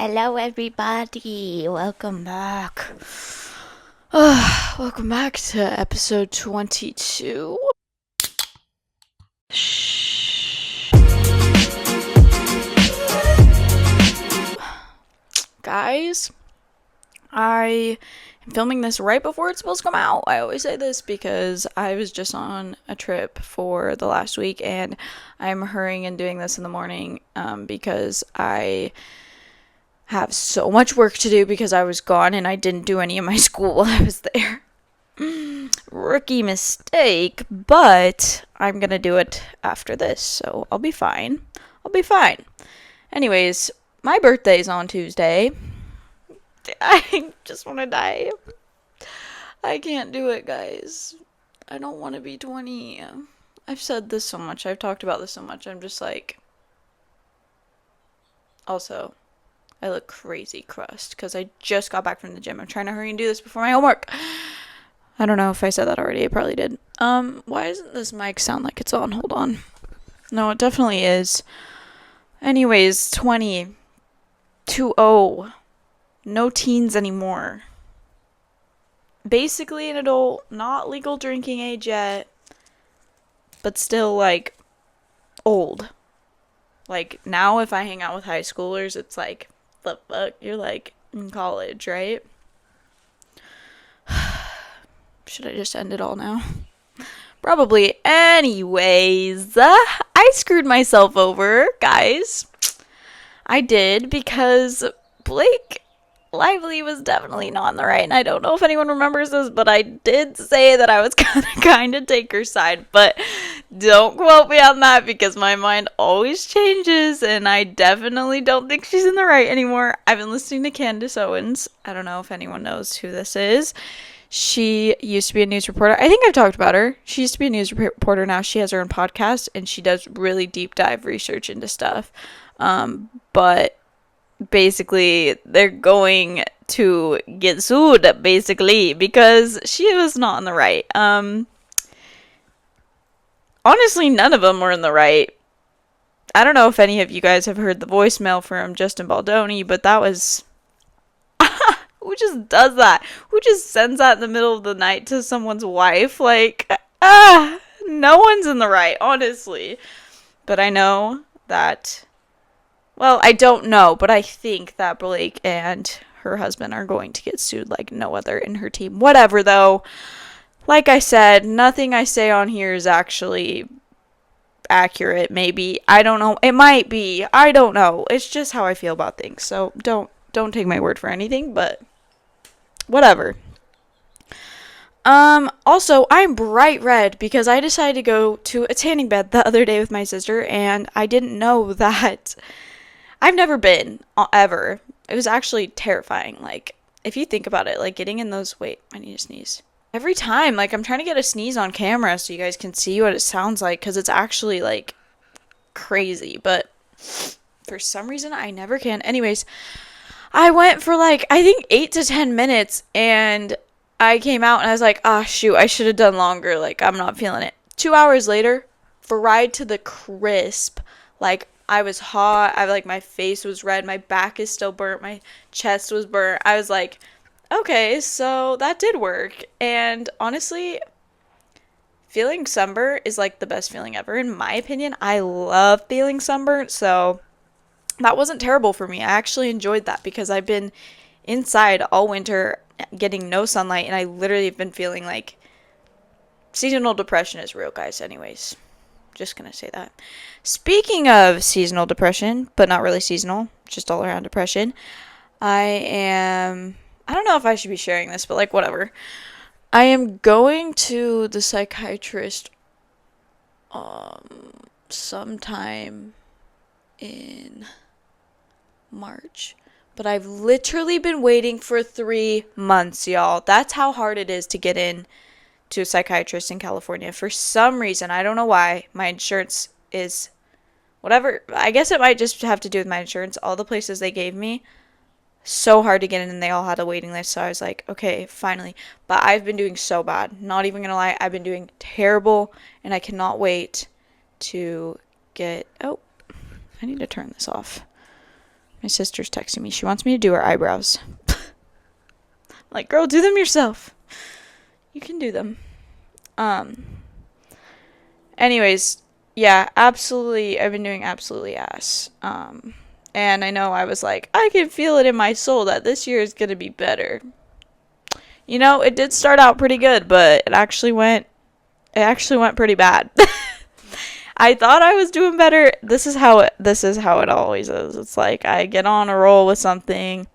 Hello, everybody. Welcome back. Welcome back to episode 22. Shh. Guys, I am filming this right before it's supposed to come out. I always say this because I was just on a trip for the last week and I'm hurrying and doing this in the morning because I have so much work to do because I was gone and I didn't do any of my school while I was there. Rookie mistake, but I'm gonna do it after this, so I'll be fine. Anyways, my birthday's on Tuesday. I just want to die. I can't do it, guys. I don't want to be 20. I've said this so much. I've talked about this so much. I'm just like... Also, I look crazy crust because I just got back from the gym. I'm trying to hurry and do this before my homework. I don't know if I said that already. I probably did. Why doesn't this mic sound like it's on? Hold on. No, it definitely is. Anyways, 20. 2-0. No teens anymore. Basically an adult, not legal drinking age yet, but still, like, old. Like, now if I hang out with high schoolers, it's like, the fuck? You're, like, in college, right? Should I just end it all now? Probably. Anyways, I screwed myself over, guys. I did because Blake Lively was definitely not on the right, and I don't know if anyone remembers this, but I did say that I was gonna kind of take her side, but don't quote me on that because my mind always changes, and I definitely don't think she's in the right anymore. I've been listening to Candace Owens. I don't know if anyone knows who this is. She used to be a news reporter. I think I've talked about her. She used to be a news reporter. Now she has her own podcast, and she does really deep dive research into stuff. But basically, they're going to get sued, basically, because she was not in the right. Honestly, none of them were in the right. I don't know if any of you guys have heard the voicemail from Justin Baldoni, but that was... Who just does that? Who just sends that in the middle of the night to someone's wife? Like, no one's in the right, honestly. But I know that... Well, I don't know, but I think that Blake and her husband are going to get sued like no other in her team. Whatever, though. Like I said, nothing I say on here is actually accurate, maybe. I don't know. It might be. I don't know. It's just how I feel about things. So don't take my word for anything, but whatever. Also, I'm bright red because I decided to go to a tanning bed the other day with my sister, and I didn't know that... I've never been, ever. It was actually terrifying. Like, if you think about it, like, getting in those... Wait, I need to sneeze. Every time, like, I'm trying to get a sneeze on camera so you guys can see what it sounds like, because it's actually, like, crazy. But for some reason, I never can. Anyways, I went for, like, I think 8 to 10 minutes, and I came out, and I was like, ah, shoot, I should have done longer. Like, I'm not feeling it. 2 hours later, fried to the crisp, like, I was hot. My face was red. My back is still burnt. My chest was burnt. I was like, okay, so that did work. And honestly, feeling sunburnt is like the best feeling ever, in my opinion. I love feeling sunburnt, so that wasn't terrible for me. I actually enjoyed that because I've been inside all winter getting no sunlight, and I literally have been feeling like seasonal depression is real, guys. Anyways. Just gonna say that. Speaking of seasonal depression, but not really seasonal, just all around depression, I don't know if I should be sharing this, but like, whatever. I am going to the psychiatrist, sometime in March. But I've literally been waiting for 3 months, y'all. That's how hard it is to get in to a psychiatrist in California. For some reason, I don't know why, my insurance is whatever. I guess it might just have to do with my insurance. All the places they gave me, so hard to get in, and they all had a waiting list. So I was like, okay, finally. But I've been doing so bad. Not even gonna lie, I've been doing terrible, and I cannot wait to get... Oh, I need to turn this off. My sister's texting me. She wants me to do her eyebrows. Like, girl, do them yourself. You can do them. Anyways, yeah, absolutely. I've been doing absolutely ass. And I know I was like, I can feel it in my soul that this year is going to be better. You know, it did start out pretty good, but it actually went pretty bad. I thought I was doing better. This is how it always is. It's like I get on a roll with something.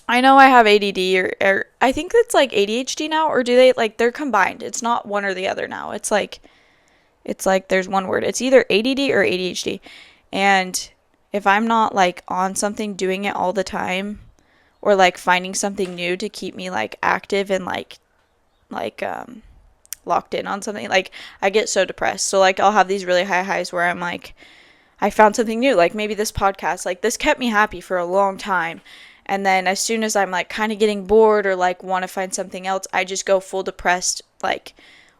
I know I have ADD or I think it's like ADHD now, or do they like they're combined? It's not one or the other now. It's like there's one word. It's either ADD or ADHD. And if I'm not like on something doing it all the time, or like finding something new to keep me like active and like locked in on something, like I get so depressed. So like I'll have these really high highs where I'm like, I found something new, like maybe this podcast, like this kept me happy for a long time. And then as soon as I'm like kind of getting bored or like want to find something else, I just go full depressed, like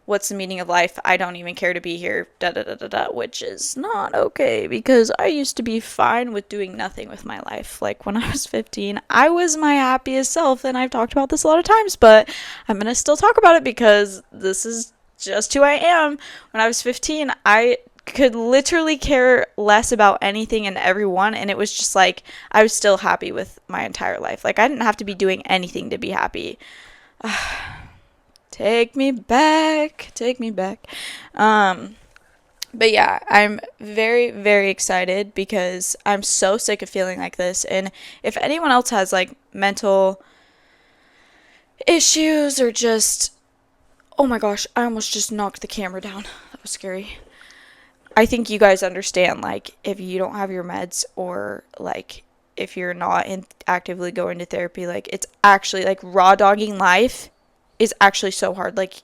what's the meaning of life? I don't even care to be here, da da da da da, which is not okay because I used to be fine with doing nothing with my life. Like when I was 15, I was my happiest self, and I've talked about this a lot of times, but I'm gonna still talk about it because this is just who I am. When I was 15, I could literally care less about anything and everyone, and it was just like I was still happy with my entire life. Like I didn't have to be doing anything to be happy. Take me back. But yeah, I'm very, very excited because I'm so sick of feeling like this. And if anyone else has like mental issues or just, oh my gosh, I almost just knocked the camera down. That was scary. I think you guys understand, like, if you don't have your meds or like if you're not actively going to therapy, like it's actually like raw dogging life is actually so hard. Like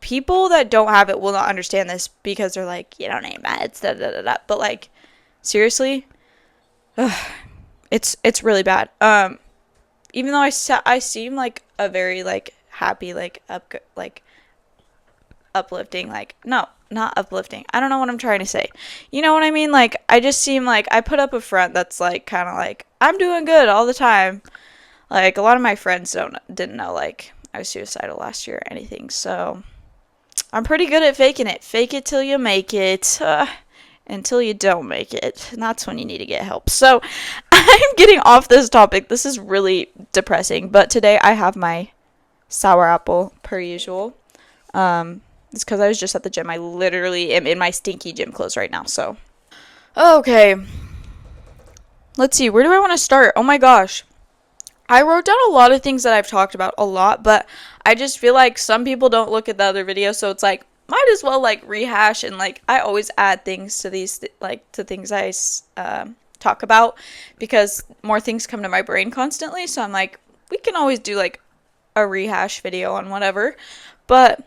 people that don't have it will not understand this because they're like, you don't need meds, da da da da. But like seriously, it's really bad. Even though I seem like a very like happy, like uplifting, like no, not uplifting. I don't know what I'm trying to say. You know what I mean? Like I just seem like I put up a front that's like kind of like I'm doing good all the time. Like a lot of my friends didn't know like I was suicidal last year or anything, so I'm pretty good at faking it. Fake it till you make it. Until you don't make it. And that's when you need to get help. So I'm getting off this topic. This is really depressing. But today I have my sour apple per usual. It's because I was just at the gym. I literally am in my stinky gym clothes right now. So okay. Let's see. Where do I want to start? Oh my gosh. I wrote down a lot of things that I've talked about a lot, but I just feel like some people don't look at the other videos, so it's like, might as well, like, rehash, and, like, I always add things to these, to things I talk about, because more things come to my brain constantly, so I'm like, we can always do, like, a rehash video on whatever, but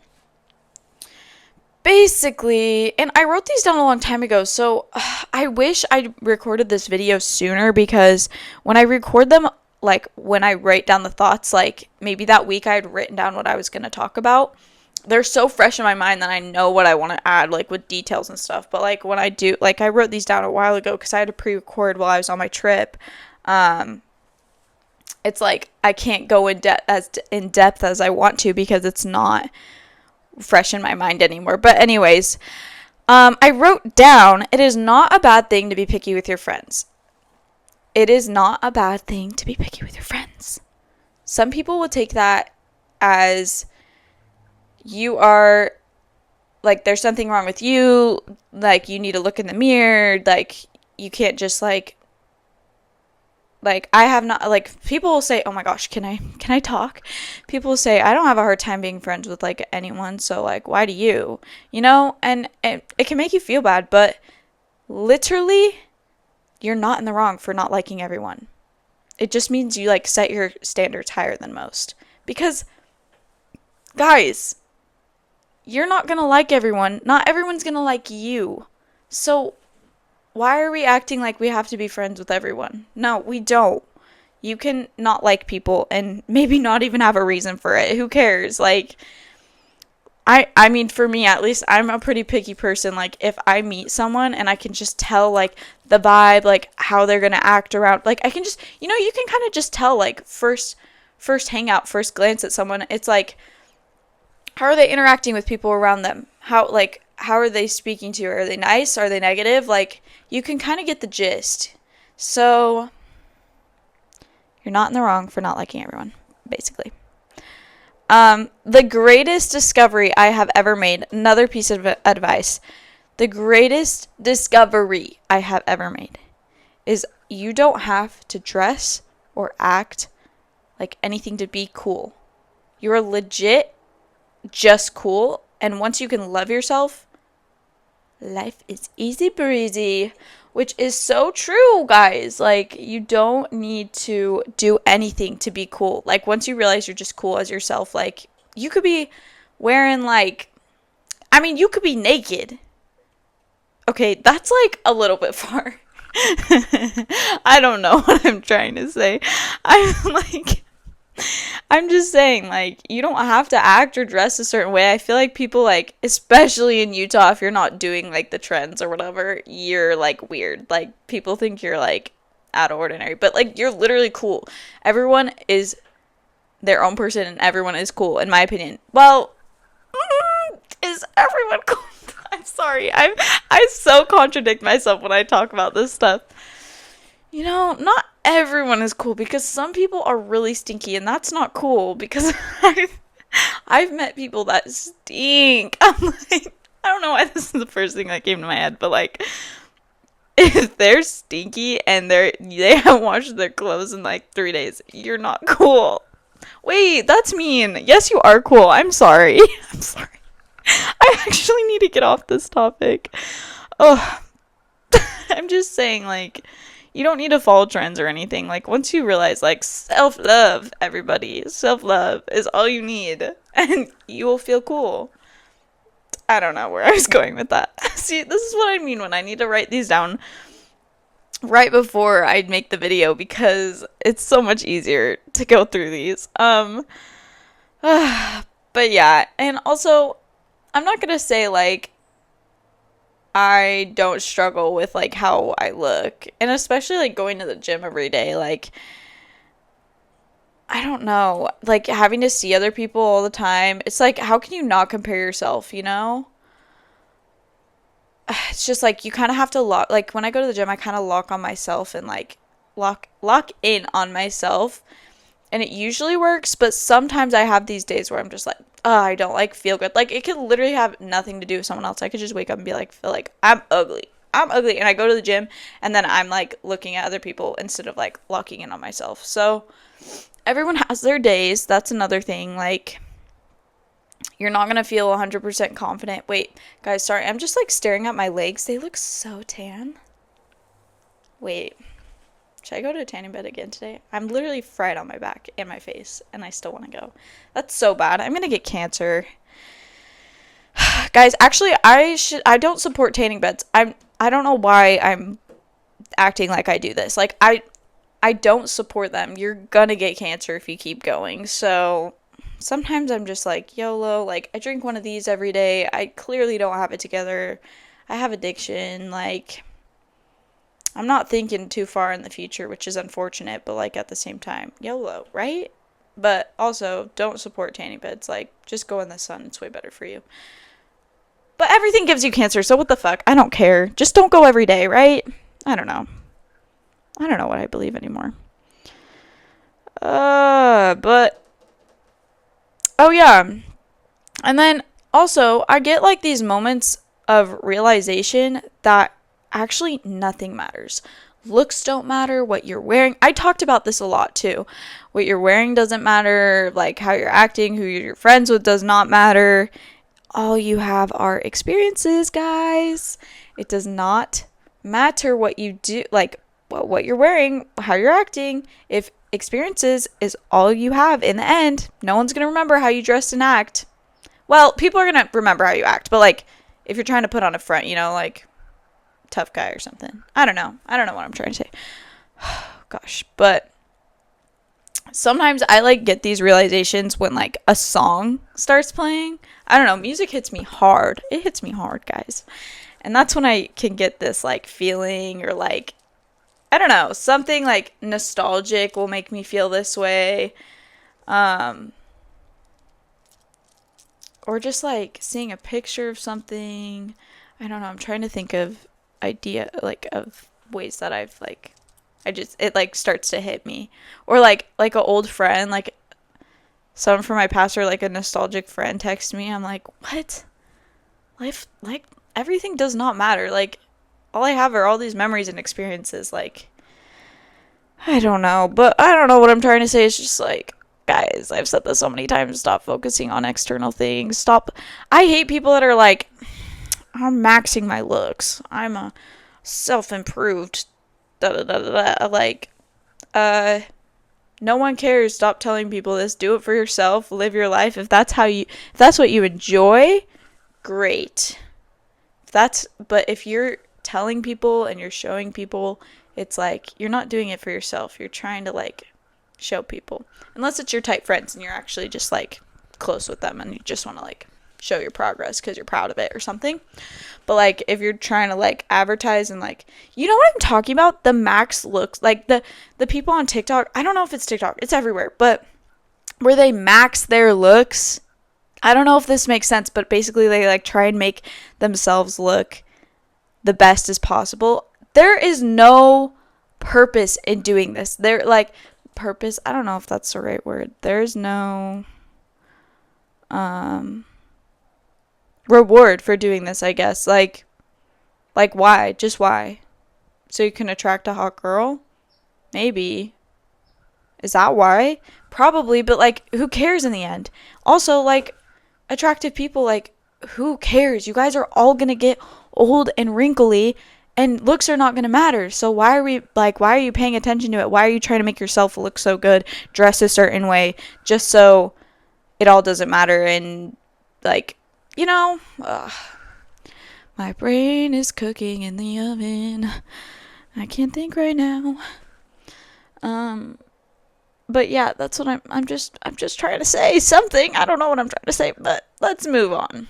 basically, and I wrote these down a long time ago, so I wish I recorded this video sooner, because when I record them, like, when I write down the thoughts, like, maybe that week I had written down what I was going to talk about, they're so fresh in my mind that I know what I want to add, like, with details and stuff, but, like, when I do, like, I wrote these down a while ago, because I had to pre-record while I was on my trip, it's, like, I can't go in depth as I want to, because it's not fresh in my mind anymore, but anyways, I wrote down, it is not a bad thing to be picky with your friends. It is not a bad thing to be picky with your friends. Some people will take that as you are, like, there's something wrong with you, like, you need to look in the mirror, like, you can't just, like, I have not, like, people will say, oh my gosh, can I talk? People will say, I don't have a hard time being friends with, like, anyone, so, like, why do you? You know, and it can make you feel bad, but literally, you're not in the wrong for not liking everyone. It just means you, like, set your standards higher than most. Because, guys, you're not gonna like everyone. Not everyone's gonna like you. So, why are we acting like we have to be friends with everyone? No, we don't. You can not like people and maybe not even have a reason for it. Who cares? Like, I mean, for me at least, I'm a pretty picky person. Like, if I meet someone and I can just tell, like, the vibe, like, how they're gonna act around, like, I can just, you can kind of just tell, like, first hangout, first glance at someone. It's like, how are they interacting with people around them? How are they speaking to you? Are they nice? Are they negative? Like, you can kind of get the gist. So, you're not in the wrong for not liking everyone, basically. The greatest discovery I have ever made, another piece of advice. The greatest discovery I have ever made is you don't have to dress or act like anything to be cool. You're legit just cool. And once you can love yourself, life is easy breezy, which is so true, guys. Like, you don't need to do anything to be cool. Like, once you realize you're just cool as yourself, like, you could be wearing, like, I mean, you could be naked. Okay, that's, like, a little bit far. I don't know what I'm trying to say. I'm just saying, like, you don't have to act or dress a certain way. I feel like people, like, especially in Utah, if you're not doing, like, the trends or whatever, you're, like, weird. Like, people think you're, like, out of ordinary. But, like, you're literally cool. Everyone is their own person and everyone is cool, in my opinion. Well, is everyone cool? I'm sorry. I so contradict myself when I talk about this stuff. Not everyone is cool, because some people are really stinky, and that's not cool, because I've met people that stink. I'm like, I don't know why this is the first thing that came to my head, but, like, if they're stinky and they haven't washed their clothes in, like, 3 days, you're not cool. Wait, that's mean. Yes, you are cool. I'm sorry. I'm sorry. I actually need to get off this topic. Oh, I'm just saying, like, you don't need to follow trends or anything. Like, once you realize, like, self-love, everybody, self-love is all you need, and you will feel cool. I don't know where I was going with that. See, this is what I mean when I need to write these down right before I make the video, because it's so much easier to go through these. But yeah, and also, I'm not gonna say, like, I don't struggle with, like, how I look, and especially, like, going to the gym every day, like, I don't know, like, having to see other people all the time, it's like, how can you not compare yourself, It's just, like, you kind of have to lock, like, when I go to the gym, I kind of lock on myself and, like, lock in on myself, and it usually works, but sometimes I have these days where I'm just like, oh, I don't, like, feel good. Like, it could literally have nothing to do with someone else. I could just wake up and be like, feel like I'm ugly, and I go to the gym, and then I'm, like, looking at other people instead of, like, locking in on myself. So everyone has their days. That's another thing. Like, you're not gonna feel 100% confident. Wait, guys, sorry, I'm just, like, staring at my legs. They look so tan. Wait, should I go to a tanning bed again today? I'm literally fried on my back and my face, and I still want to go. That's so bad. I'm gonna get cancer. Guys, actually, I don't support tanning beds. I don't know why I'm acting like I do this. Like, I don't support them. You're gonna get cancer if you keep going. So sometimes I'm just like, YOLO. Like, I drink one of these every day. I clearly don't have it together. I have addiction. Like, I'm not thinking too far in the future, which is unfortunate, but, like, at the same time, YOLO, right? But also, don't support tanning beds. Like, just go in the sun. It's way better for you. But everything gives you cancer, so what the fuck? I don't care. Just don't go every day, right? I don't know. I don't know what I believe anymore. But, oh yeah. And then, also, I get, like, these moments of realization that actually nothing matters. Looks don't matter, what you're wearing. I talked about this a lot too. What you're wearing doesn't matter, like, how you're acting, who you're friends with does not matter. All you have are experiences, guys. It does not matter what you do, like, what you're wearing, how you're acting. If experiences is all you have in the end, no one's gonna remember how you dressed and act. Well, people are gonna remember how you act, but, like, if you're trying to put on a front, like, tough guy or something. I don't know what I'm trying to say. Gosh. But Sometimes I like get these realizations when like a song starts playing. I don't know, music hits me hard. It hits me hard, guys. And that's when I can get this like feeling, or like, I don't know, something like nostalgic will make me feel this way. Um or just like seeing a picture of something. I don't know, I'm trying to think of of ways that I've like, it like starts to hit me. Or like an old friend, like someone from my past, or like a nostalgic friend text me. I'm like, what? Life, like, everything does not matter. Like, all I have are all these memories and experiences. Like, I don't know, but I don't know what I'm trying to say. It's just like, guys, I've said this so many times. Stop focusing on external things. Stop. I hate people that are like, I'm maxing my looks. I'm a self-improved. Da da da da da. Like, no one cares. Stop telling people this. Do it for yourself. Live your life. If that's what you enjoy, great. But if you're telling people and you're showing people, it's like you're not doing it for yourself. You're trying to like show people. Unless it's your tight friends and you're actually just like close with them and you just want to like show your progress because you're proud of it or something. But like if you're trying to like advertise and like, you know what I'm talking about? The max looks like the people on TikTok. I don't know if it's TikTok. It's everywhere. But where they max their looks. I don't know if this makes sense, but basically they like try and make themselves look the best as possible. There is no purpose in doing this. There like purpose, I don't know if that's the right word. There's no reward for doing this, I guess. Like why? Just why? So you can attract a hot girl? Maybe. Is that why? Probably, but like who cares in the end? Also, like attractive people, like who cares? You guys are all gonna get old and wrinkly, and looks are not gonna matter. So why are you paying attention to it? Why are you trying to make yourself look so good, dress a certain way, just so it all doesn't matter? And like, you know, my brain is cooking in the oven. I can't think right now. But yeah, that's what I'm just trying to say something. I don't know what I'm trying to say, but let's move on.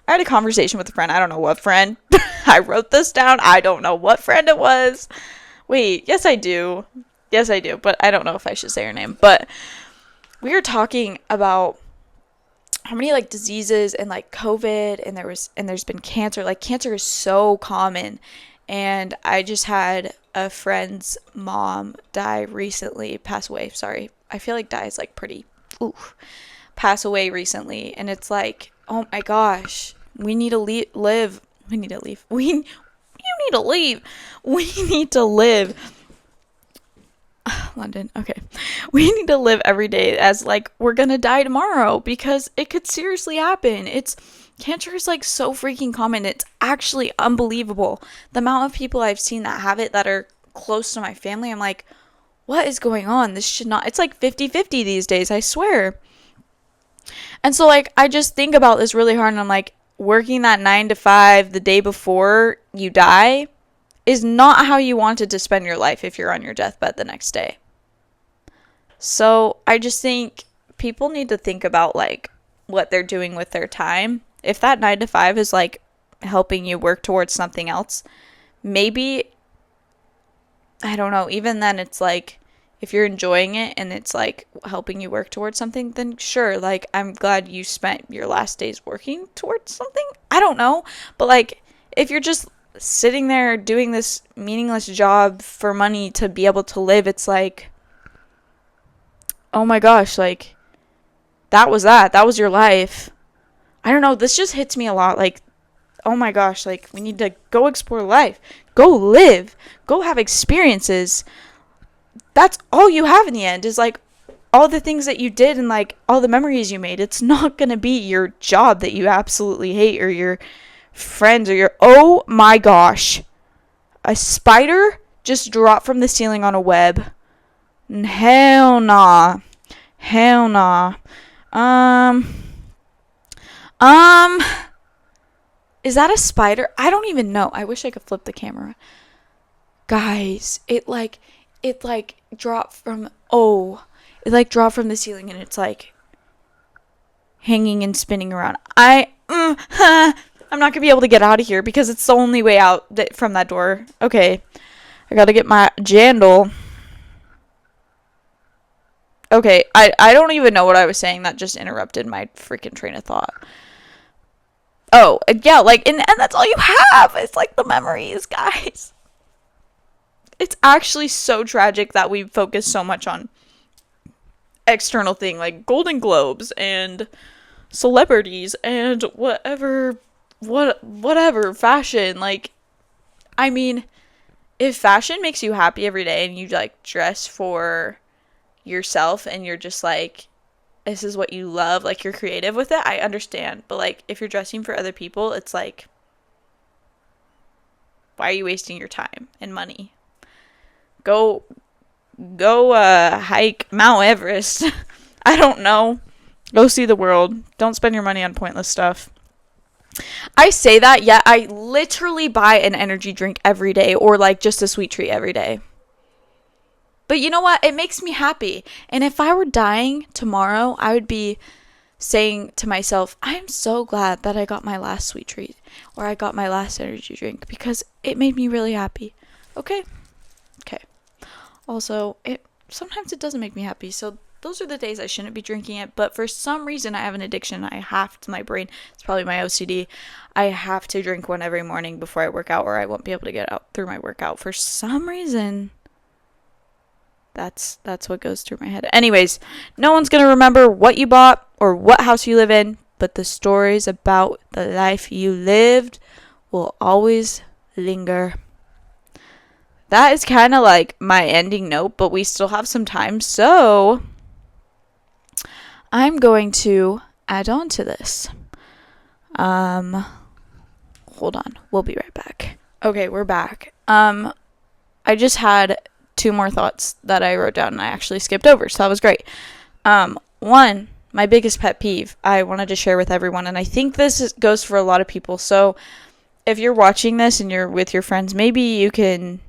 I had a conversation with a friend. I don't know what friend. I wrote this down. I don't know what friend it was. Wait, yes I do. Yes I do, but I don't know if I should say her name. But we were talking about how many like diseases and like COVID, and there's been cancer. Like cancer is so common. And I just had a friend's mom pass away. Sorry. I feel like die is like pretty, pass away recently. And it's like, oh my gosh, we need to live. We need to leave. You need to leave. We need to live. London. Okay. We need to live every day as like we're going to die tomorrow, because it could seriously happen. Cancer is like so freaking common. It's actually unbelievable. The amount of people I've seen that have it that are close to my family, I'm like, what is going on? This should not, it's like 50-50 these days, I swear. And so like, I just think about this really hard, and I'm like, working that 9 to 5 the day before you die is not how you wanted to spend your life if you're on your deathbed the next day. So I just think people need to think about like what they're doing with their time. If that 9 to 5 is like helping you work towards something else, maybe, I don't know, even then it's like, if you're enjoying it and it's like helping you work towards something, then sure, like I'm glad you spent your last days working towards something. I don't know, but like if you're just sitting there doing this meaningless job for money to be able to live, it's like, oh my gosh, like that was your life. I don't know, this just hits me a lot. Like, oh my gosh, like we need to go explore life, go live, go have experiences. That's all you have in the end, is like all the things that you did and like all the memories you made. It's not gonna be your job that you absolutely hate, or your friends, or your, oh my gosh, a spider just dropped from the ceiling on a web. Hell nah. Is that a spider? I don't even know. I wish I could flip the camera. Guys, it like dropped from, It like dropped from the ceiling and it's like hanging and spinning around. I'm not gonna be able to get out of here because it's the only way out from that door. Okay, I gotta get my jandal. Okay, I don't even know what I was saying. That just interrupted my freaking train of thought. Oh, yeah, like, and that's all you have. It's like the memories, guys. It's actually so tragic that we focus so much on external thing like Golden Globes and celebrities and whatever fashion. Like, I mean, if fashion makes you happy every day and you like dress for yourself and you're just like, this is what you love, like you're creative with it, I understand. But like, if you're dressing for other people, it's like, why are you wasting your time and money? Go hike Mount Everest. I don't know. Go see the world. Don't spend your money on pointless stuff. I say that, yet I literally buy an energy drink every day or like just a sweet treat every day. But you know what? It makes me happy. And if I were dying tomorrow, I would be saying to myself, I'm so glad that I got my last sweet treat or I got my last energy drink because it made me really happy. Okay. Also, sometimes it doesn't make me happy. So those are the days I shouldn't be drinking it. But for some reason, I have an addiction. I have to, my brain, it's probably my OCD. I have to drink one every morning before I work out or I won't be able to get out through my workout. For some reason, that's what goes through my head. Anyways, no one's going to remember what you bought or what house you live in, but the stories about the life you lived will always linger. That is kind of like my ending note, but we still have some time, so I'm going to add on to this. Hold on. We'll be right back. Okay, we're back. I just had 2 more thoughts that I wrote down and I actually skipped over, so that was great. One, my biggest pet peeve I wanted to share with everyone, and I think this goes for a lot of people. So if you're watching this and you're with your friends, maybe you can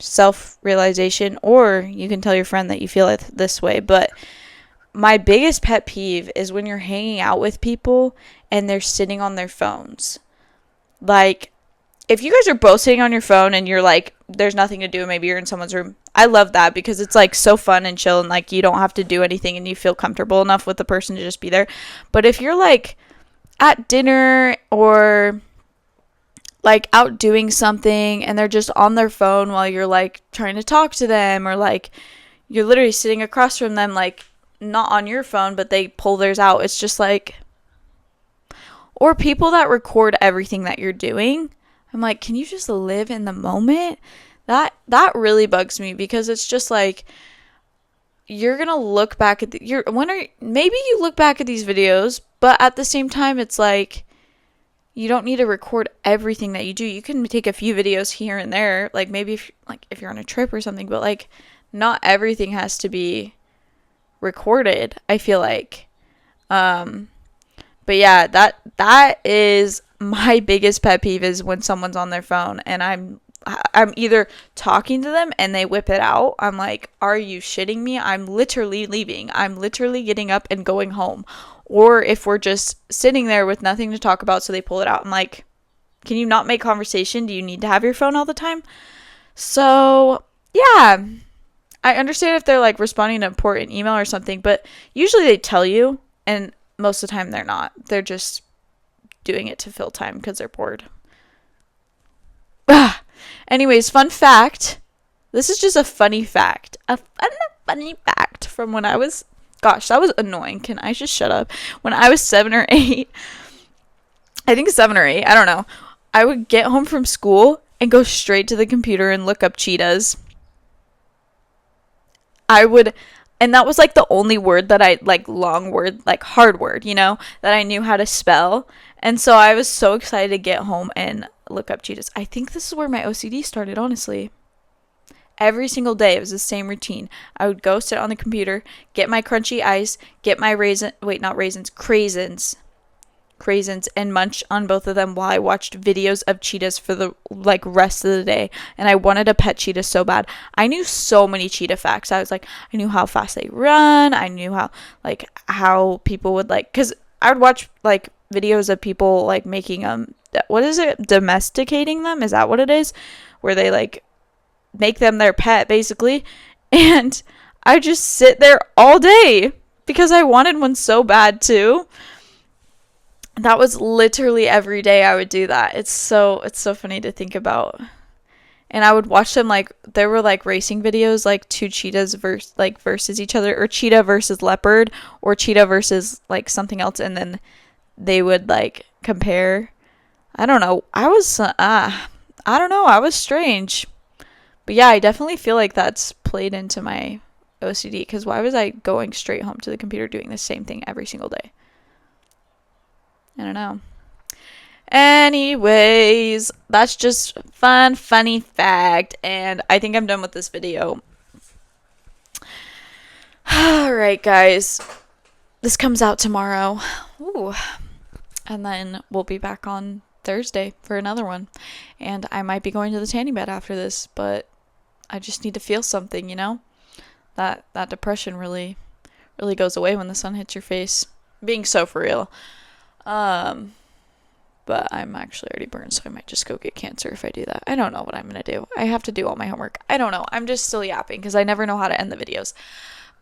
self-realization or you can tell your friend that you feel it this way. But my biggest pet peeve is when you're hanging out with people and they're sitting on their phones. Like, if you guys are both sitting on your phone and you're like, there's nothing to do, maybe you're in someone's room, I love that because it's like so fun and chill and like you don't have to do anything and you feel comfortable enough with the person to just be there. But if you're like at dinner or like out doing something and they're just on their phone while you're like trying to talk to them, or like you're literally sitting across from them, like not on your phone, but they pull theirs out. It's just like, or people that record everything that you're doing. I'm like, can you just live in the moment? That really bugs me because it's just like, you're going to look back at maybe you look back at these videos, but at the same time, it's like, you don't need to record everything that you do. You can take a few videos here and there, like maybe if you're on a trip or something, but like not everything has to be recorded, I feel like. But yeah, that is my biggest pet peeve, is when someone's on their phone and I'm either talking to them and they whip it out. I'm like, are you shitting me? I'm literally leaving. I'm literally getting up and going home. Or if we're just sitting there with nothing to talk about, so they pull it out. I'm like, can you not make conversation? Do you need to have your phone all the time? So, yeah. I understand if they're like responding to an important email or something, but usually they tell you, and most of the time they're not. They're just doing it to fill time because they're bored. Anyways, fun fact. This is just a funny fact. A funny fact from when I was... Gosh, that was annoying. Can I just shut up? When I was 7 or 8, I think 7 or 8, I don't know, I would get home from school and go straight to the computer and look up cheetahs. And that was like the only word that I, like long word, like hard word, you know, that I knew how to spell. And so I was so excited to get home and look up cheetahs. I think this is where my OCD started, honestly. Every single day, it was the same routine. I would go sit on the computer, get my crunchy ice, get my craisins. raisins and munch on both of them while I watched videos of cheetahs for the like rest of the day. And I wanted a pet cheetah so bad. I knew so many cheetah facts. I was like, I knew how fast they run. I knew how people would like, because I would watch like videos of people like making what is it, domesticating them, is that what it is, where they like make them their pet basically. And I just sit there all day because I wanted one so bad too. That was literally every day I would do that. It's so funny to think about. And I would watch them, like there were like racing videos, like two cheetahs versus each other, or cheetah versus leopard, or cheetah versus like something else, and then they would like compare. I don't know. I don't know. I was strange. But yeah, I definitely feel like that's played into my OCD, because why was I going straight home to the computer doing the same thing every single day? I don't know. Anyways, that's just funny fact, and I think I'm done with this video. Alright, guys. This comes out tomorrow. Ooh. And then we'll be back on Thursday for another one. And I might be going to the tanning bed after this, but I just need to feel something, you know? That depression really goes away when the sun hits your face. Being so for real. But I'm actually already burned, so I might just go get cancer if I do that. I don't know what I'm going to do. I have to do all my homework. I don't know. I'm just still yapping because I never know how to end the videos.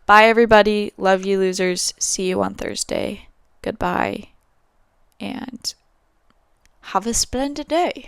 Bye, everybody. Love you, losers. See you on Thursday. Goodbye. And have a splendid day.